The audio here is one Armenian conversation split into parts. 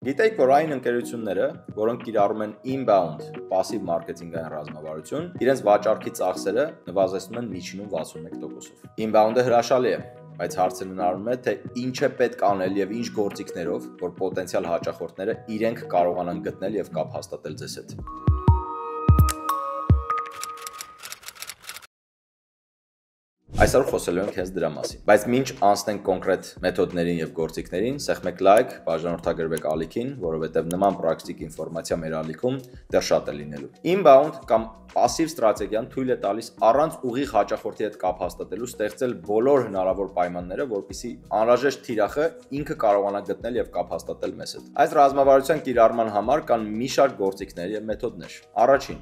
Գիտեք, որ այն ընկերությունները, որոնք կիրառում են inbound passive marketing-ային ռազմավարություն, իրենց վաճառքի ծախսերը նվազեցնում են միջինում 61%-ով։ Inbound-ը հրաշալի է, բայց հարցը հնարում է, թե ինչ է պետք անել եւ ինչ գործիքներով, որ պոտենցիալ հաճախորդները իրենք կարողանան գտնել եւ կապ հաստատել ձեզ հետ։ Այսօր խոսելու ենք հենց դրա մասին, բայց մինչ անցնենք կոնկրետ մեթոդներին եւ գործիքներին, սեղմեք լայք, բաժանորդագրվեք ալիքին, որովհետեւ նման պրակտիկ ինֆորմացիա մեր ալիքում դեռ շատ է լինելու։ Inbound կամ passive ստրատեգիան թույլ է տալիս առանց ուղիղ հաճախորդի հետ կապ հաստատելու ստեղծել բոլոր հնարավոր պայմանները, որպեսզի անհրաժեշտ թիրախը ինքը կարողանա գտնել եւ կապ հաստատել մեզ հետ։ Այս ռազմավարության կիրառման համար կան մի շարք գործիքներ եւ մեթոդներ։ Առաջին՝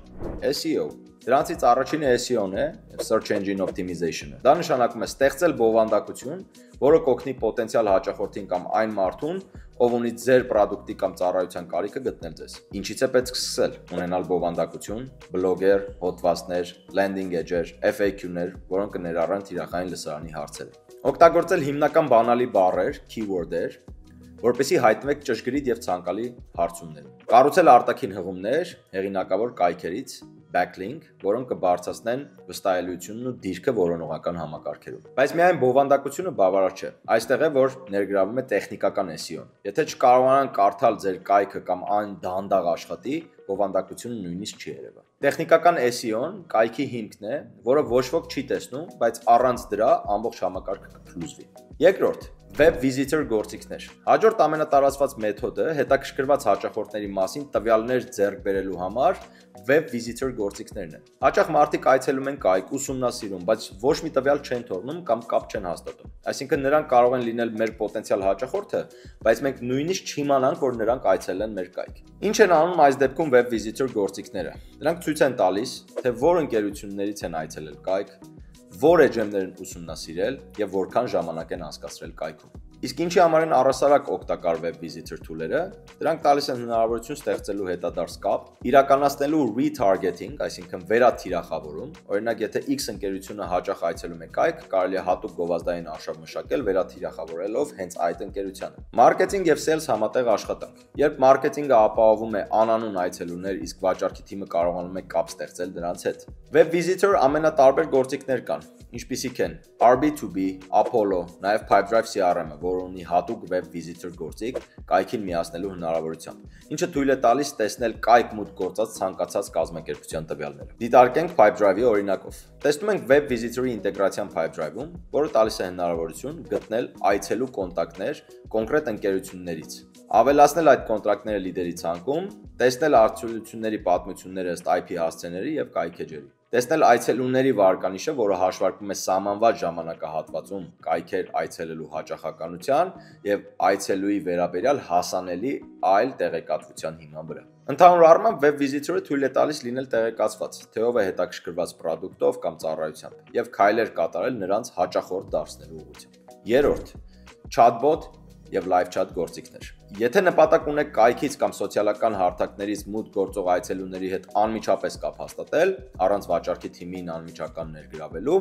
SEO։ Դրանցից առաջինը SEO-ն է, Search Engine Optimization-ը։ Դա նշանակում է ստեղծել բովանդակություն, որը կօգնի պոտենցիալ հաճախորդին կամ այն մարդուն, ով ունի ձեր պրոդուկտի կամ ծառայության կարիքը գտնել ձեզ։ Ինչից է պետք սկսել։ Ունենալ բովանդակություն, բլոգեր, հոդվածներ, landing page-եր, FAQ-ներ, որոնք կներառան թիրախային լսարանի հարցերը։ Օգտագործել հիմնական բանալի բառեր, keyword-եր, որպեսզի հայտնվեք ճշգրիտ եւ ցանկալի հարցումներում։ Կառուցել արտաքին հղումներ հեղինակավոր կայքերից, backlink, որոնք կբարձրացնեն վստահելիությունն ու դիրքը որոնողական համակարգերում։ Բայց միայն բովանդակությունը բավարար չէ։ Այստեղ է, որ ներգրավում է տեխնիկական SEO-ն։ Եթե չկարողանան կարդալ ձեր կայքը կամ այն դանդաղ աշխատի, բովանդակությունը նույնիսկ չի երևա։ Տեխնիկական SEO-ն կայքի հիմքն է, որը ոչ ոք չի տեսնում, բայց առանց դրա ամբողջ համակարգը կփլուզվի։ Երկրորդ՝ Web Visitor գործիքներ։ Հաջորդ ամենատարածված մեթոդը հետաքրքրված հաճախորդների մասին տվյալներ ձեռք բերելու համար Web Visitor գործիքներն են։ Հաճախ մարդիկ այցելում են կայք, ուսումնասիրում, բայց ոչ մի տվյալ չեն թողնում կամ կապ չեն հաստատում։ Այսինքն նրանք կարող են լինել մեր պոտենցիալ հաճախորդը, բայց մենք նույնիսկ չիմանանք, որ նրանք այցելել են մեր կայք։ Ինչ են անում այս դեպքում Web Visitor գործիքները։ Դրանք ցույց են տալիս, թե որ ընկերություններից են այցելել կայք, որ էջերներ են ուսումնասիրել եւ որքան ժամանակ են անցկացրել կայքում։ Իսկ ինչի համար են առհասարակ օգտակար Web Visitor tool-երը, դրանք տալիս են հնարավորություն ստեղծելու հետադարձ կապ, իրականացնելու retargeting, այսինքն վերաթիրախավորում, օրինակ եթե X ընկերությունը հաճախ այցելում է կայք, կարելի է հատուկ գովազդային արշավ մշակել վերաթիրախավորելով հենց այդ ընկերությանը։ Մարքեթինգ եւ sales համատեղ աշխատանք։ Երբ մարքեթինգը ապահովում է անանուն այցելուներ, իսկ վաճառքի թիմը կարողանում է կապ ստեղծել դրանց հետ։ Web Visitor ամենատարբեր գործիքներ կան, ինչպիսիք են RB2B, Apollo, նաև Pipedrive CRM-ը, որը ունի հատուկ Web Visitor գործիք կայքին միացնելու հնարավորությամբ, ինչը թույլ է տալիս տեսնել կայք մուտք գործած ցանկացած կազմակերպության տվյալները։ Դիտարկենք Pipedrive-ի օրինակով։ Տեսնում ենք Web Visitor-ի ինտեգրացիան Pipedrive-ում, որը տալիս է հնարավորություն գտնել այցելու կոնտակտներ կոնկրետ ընկերություններից, ավելացնել այդ կոնտակտները լիդերի ցանկում, տեսնել արտադրությունների պատմությունները ըստ IP հասցեների եւ կայք էջերի։ Տեսնել այցելուների վարկանիշը, որը հաշվարկվում է սահմանված ժամանակահատվածում կայքեր այցելելու հաճախականության եւ այցելուի վերաբերյալ հասանելի այլ տեղեկատվության հիման վրա։ Ընդհանուր առմամբ Web Visitor-ը թույլ է տալիս լինել տեղեկացված, թե ով է հետաքրքրված պրոդուկտով կամ ծառայությամբ եւ քայլեր կատարել նրանց հաճախորդ դարձնելու ուղղությամբ։ Երրորդ՝ chatbot եւ live chat գործիքներ։ Եթե նպատակ ունեք կայքից կամ սոցիալական հարթակներից մուտք գործող այցելուների հետ անմիջապես կապ հաստատել, առանց վաճառքի թիմին անմիջական ներգրավելու,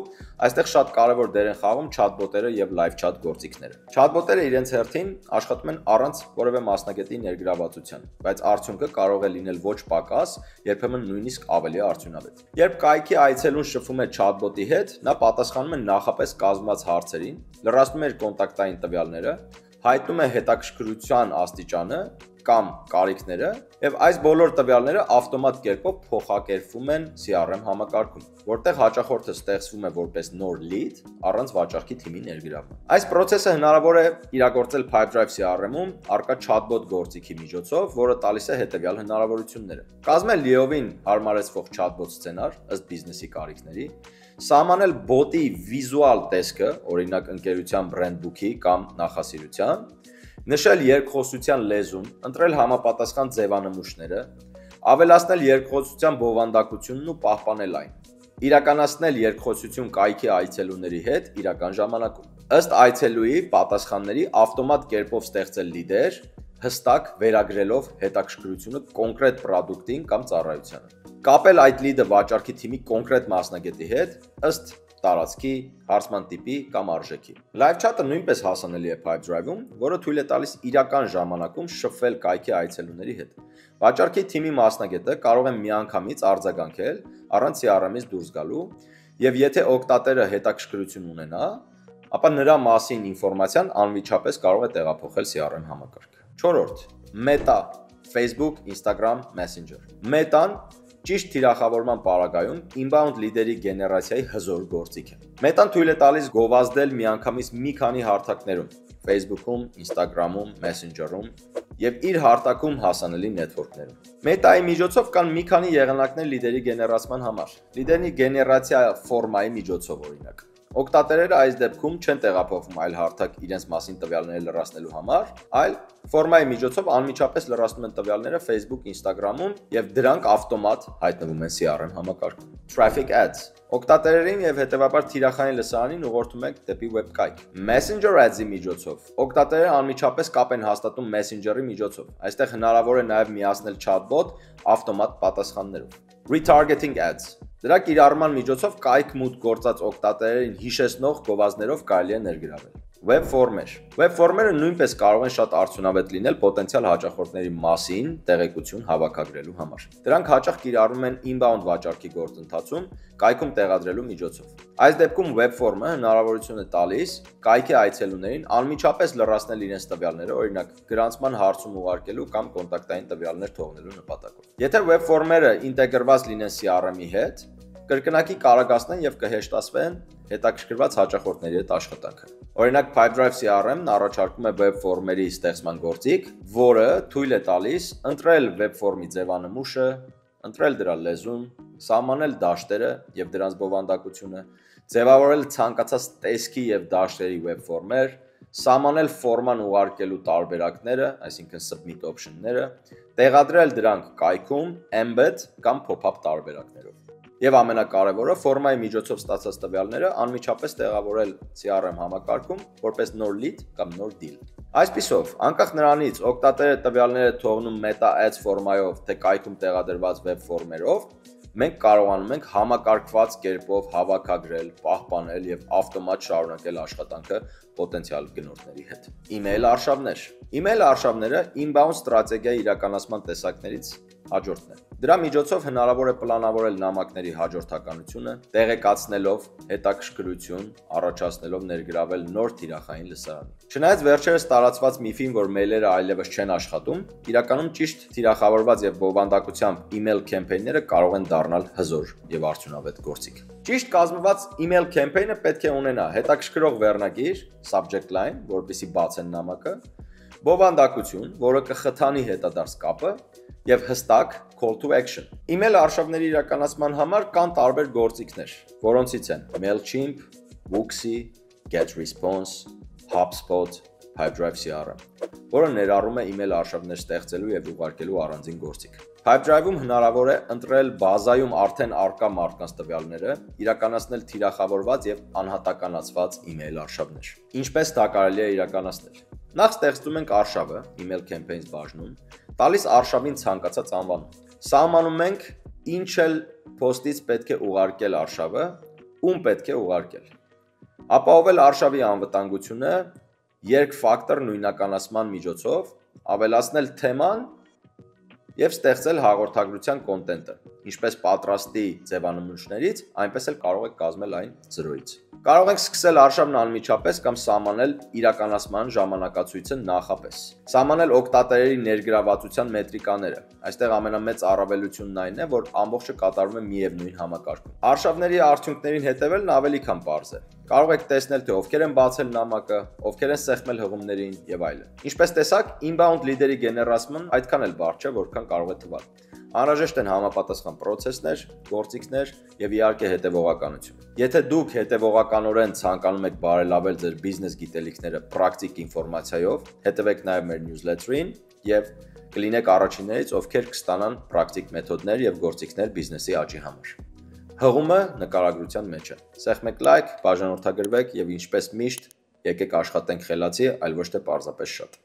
այստեղ շատ կարևոր դեր են խաղում chatbot-երը եւ live chat գործիքները։ Chatbot-երը իրենց հերթին աշխատում են առանց որևէ մասնագետի ներգրավվածության, բայց արդյունքը կարող է լինել ոչ պակաս, երբեմն նույնիսկ ավելի արդյունավետ։ Երբ կայքի այցելուն շփվում է chatbot-ի հետ, նա պատասխանում է նախապես կազմված հարցերին, լրացնում է կոնտակտային տվյալները, հայտնում է հետաքրքրության աստիճանը կամ կարիքները եւ այս բոլոր տվյալները ավտոմատ կերպով փոխակերպվում են CRM համակարգում, որտեղ հաճախորդը ստեղծվում է որպես նոր lead առանց վաճառքի թիմի ներգրավման։ Այս process-ը հնարավոր է իրագործել Pipedrive CRM-ում առկա chatbot գործիքի միջոցով, որը տալիս է հետեւյալ հնարավորությունները։ Կազմել լիովին հարմարեցվող chatbot սցենար ըստ բիզնեսի կարիքների, սահմանել բոտի վիզուալ տեսքը, օրինակ ընկերության brand book-ի կամ նախասիրության, նշել երկխոսության լեզուն, ընտրել համապատասխան ձևանմուշները, ավելացնել երկխոսության բովանդակությունն ու պահպանել այն, իրականացնել երկխոսություն կայքի այցելուների հետ իրական ժամանակում։ Ըստ այցելուի պատասխանների ավտոմատ կերպով ստեղծել լիդեր, հստակ վերագրելով հետաքրքրությունը կոնկրետ պրոդուկտին կամ ծառայությանը։ Կապել այդ լիդը վաճառքի թիմի կոնկրետ մասնագետի հետ ըստ տարածքի, հարցման տիպի կամ արժեքի։ Live chat-ը նույնպես հասանելի է Pipedrive-ում, որը թույլ է տալիս իրական ժամանակում շփվել կայքի այցելուների հետ։ Վաճառքի թիմի մասնագետը կարող է միանգամից արձագանքել առանց CRM-ից դուրս գալու, եւ եթե օգտատերը հետաքրքրություն ունենա, ապա նրա մասին ինֆորմացիան անմիջապես կարող է տեղափոխել CRM համակարգ։ 4. Meta, Facebook, Instagram, Messenger։ Meta-ն ճիշտ թիրախավորման պարագայում inbound լիդերի գեներացիայի հզոր գործիք է։ Meta-ն թույլ է տալիս գովազդել միանգամից մի քանի հարթակներում՝ Facebook-ում, Instagram-ում, Messenger-ում եւ իր հարթակում հասանելի նետվորքներում։ Meta-ի միջոցով կան մի քանի եղանակներ լիդերի գեներացման համար։ Լիդերի գեներացիա ֆորմայի միջոցով օրինակ։ Օգտատերերը այս դեպքում չեն տեղափոխվում այլ հարթակ իրենց մասին տվյալները լրացնելու համար, այլ ֆորմայի միջոցով անմիջապես լրացնում են տվյալները Facebook, Instagram-ում եւ դրանք ավտոմատ հայտնվում են CRM համակարգում։ Traffic ads օգտատերերին եւ հետեւաբար թիրախային լսարանին ուղղորդում ենք դեպի web կայք։ Messenger ads-ի միջոցով օգտատերերը անմիջապես կապ են հաստատում Messenger-ի միջոցով։ Այստեղ հնարավոր է նաեւ միացնել chatbot ավտոմատ պատասխաններով։ Retargeting ads դրա կիրառման միջոցով կայք մուտք գործած օգտատերերին հիշեցնող գովազդներով կարելի է ներգրավել։ Web form-եր։ Web form-երը նույնպես կարող են շատ արդյունավետ լինել պոտենցիալ հաճախորդների մասին տեղեկություն հավաքագրելու համար։ Դրանք հաճախ կիրառվում են inbound վաճառքի գործընթացում կայքում տեղադրելու միջոցով։ Այս դեպքում web form-ը հնարավորություն է տալիս կայքի այցելուներին անմիջապես լրացնել իրենց տվյալները, օրինակ գրանցման հարցում ուղարկելու կամ կոնտակտային տվյալներ թողնելու նպատակով։ Եթե web form-երը ինտեգրված լինեն CRM-ի հետ, կրկնակի կարագացնեն եւ կհեշտացվեն հետաքրքրված հաճախորդների հետ աշխատանքը։ Օրինակ Pipedrive CRM-ն առաջարկում է web form-երի ստեղծման գործիք, որը թույլ է տալիս ընտրել web form-ի ձևանմուշը, ընտրել դրա լեզուն, սահմանել դաշտերը եւ դրանց բովանդակությունը, ձևավորել ցանկացած տեսքի եւ դաշտերի web form-եր, սահմանել ֆորման ուղարկելու տարբերակները, այսինքն submit option-ները, տեղադրել դրանք կայքում embed կամ pop-up տարբերակներով։ Եվ ամենակարևորը ֆորմայի միջոցով ստացած տվյալները անմիջապես տեղավորել CRM համակարգում որպես նոր lead կամ նոր deal։ Այսպիսով, անկախ նրանից օգտատերը տվյալները թողնում Meta Ads ֆորմայով, թե կայքում տեղադրված web ֆորմերով, մենք կարողանում ենք համակարգված կերպով հավաքագրել, պահպանել եւ ավտոմատ շարունակել աշխատանքը պոտենցիալ գնորդների հետ։ Email արշավներ։ Email արշավները inbound ստրատեգիայի իրականացման տեսակներից հաջորդն է։ Դրա միջոցով հնարավոր է պլանավորել նամակների հաջորդականությունը, տեղեկացնելով հետաքրքրություն, առաջացնելով ներգրավել նոր թիրախային լսարանի։ Չնայած վերջերս տարածված միֆին, որ մեյլերը այլևս չեն աշխատում, իրականում ճիշտ թիրախավորված եւ բովանդակությամբ email կեմպեյնները կարող են դառնալ հզոր եւ արդյունավետ գործիք։ Ճիշտ կազմված email կեմպեյնը պետք է ունենա հետաքրքրող վերնագիր, subject line, որպեսզի բացեն նամակը, բովանդակություն, որը կխթանի հետադարձ կապը եւ հստակ call to action։ Email արշավների իրականացման համար կան տարբեր գործիքներ, որոնցից են Mailchimp, Wooxy, GetResponse, HubSpot, Pipedrive CRM, որը ներառում է email արշավներ ստեղծելու եւ ուղարկելու առանձին գործիք։ Pipedrive-ում հնարավոր է ընտրել բազայում արդեն առկա մարդկանց տվյալները, իրականացնել թիրախավորված եւ անհատականացված email արշավներ։ Ինչպես դա կարելի է իրականացնել։ Նախ ստեղծում ենք արշավը email campaigns բաժնում, տալիս արշավին ցանկացած անվանում։ Սահմանում ենք ինչ էլ post-ից պետք է ուղարկել արշավը, ում պետք է ուղարկել։ Ապահովել արշավի անվտանգությունը երկֆակտոր նույնականացման միջոցով, ավելացնել թեման եւ ստեղծել հաղորդագրության կոնտենտը, ինչպես պատրաստի ձևանմուշներից, այնպես էլ կարող եք կազմել այն 0-ից։ Կարող ենք սկսել արշավն անմիջապես կամ սահմանել իրականացման ժամանակացույցը նախապես։ Սահմանել օգտատերերի ներգրավվածության մետրիկաները։ Այստեղ ամենամեծ առավելությունն այն է, որ ամբողջը կատարվում է միևնույն համակարգում։ Արշավների արդյունքներին հետևելն ավելի քան պարզ է։ Կարող եք տեսնել, թե ովքեր են բացել նամակը, ովքեր են սեղմել հղումներին եւ այլն։ Ինչպես տեսակ, inbound լիդերի գեներացման այդքան էլ բարդ չէ, որքան կարող է թվալ։ Անհրաժեշտ են համապատասխան պրոցեսներ, գործիքներ եւ իհարկե հետեւողականություն։ Եթե դուք հետեւողականորեն ցանկանում եք բարելավել ձեր բիզնես գիտելիքները պրակտիկ ինֆորմացիայով, հետևեք նաեւ մեր նյուզլեթերին եւ կլինեք առաջիններից, ովքեր կստանան պրակտիկ մեթոդներ եւ գործիքներ բիզնեսի աճի համար։ Հղումը նկարագրության մեջ է։ Սեղմեք լայք, բաժանորդագրվեք եւ ինչպես միշտ եկեք աշխատենք խելացի, այլ ոչ թե պարզապես շատ։